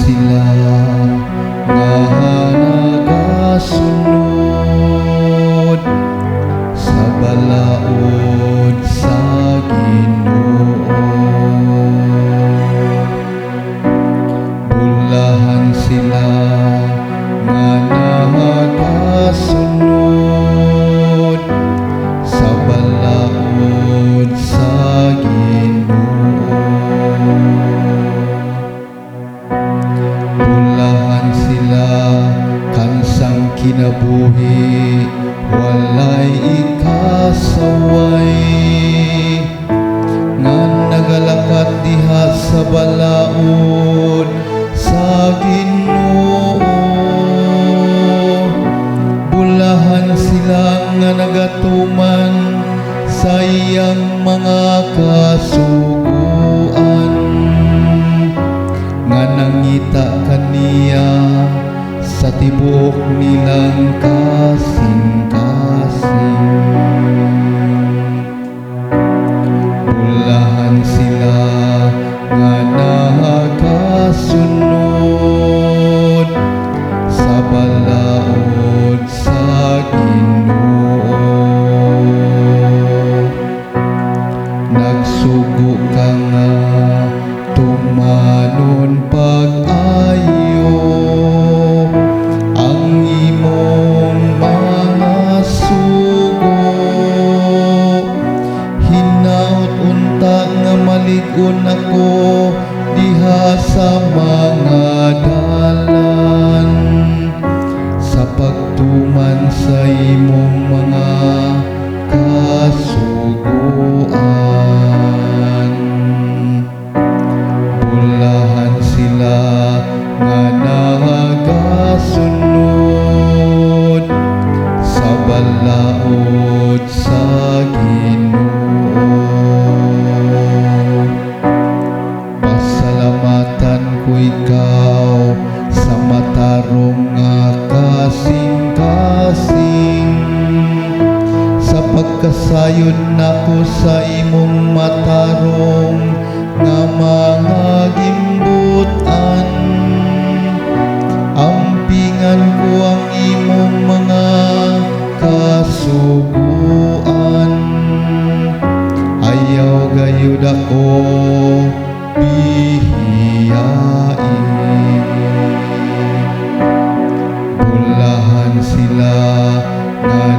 sila nga nagasunod sa balaod sa Ginoo. Bulahan sila nga nagasunod sa balaod sa Ginoo. Bulahan sila kansang kinabuhi walay ikasaway nga nagalakat diha sa balaod sa Ginoo. Bulahan sila nga nagatuman sa iyang mga kasuguan nga nangita kaniya sa tibok nilang kasing-kasing. Bulahan sila nga nagasunod sa balaod sa Ginoo. Nagsugo ka nga tumanon pag-ayo ang imong mga sugo. Hinaut unta nga malig-on ako diha sa mga dalan sa pagtuman sa imong mga kasuguan. Bulahan sila nga nagasunod sa balaod sa Ginoo. Pasalamatan ko ikaw sa matarong nga kasing-kasing sa pagkasayod nako sa imong matarong nga mga gimbutan. Ampingan ko ang imong mga kasuguan. Ayaw gayud ako bihiyain. Bulahan sila nga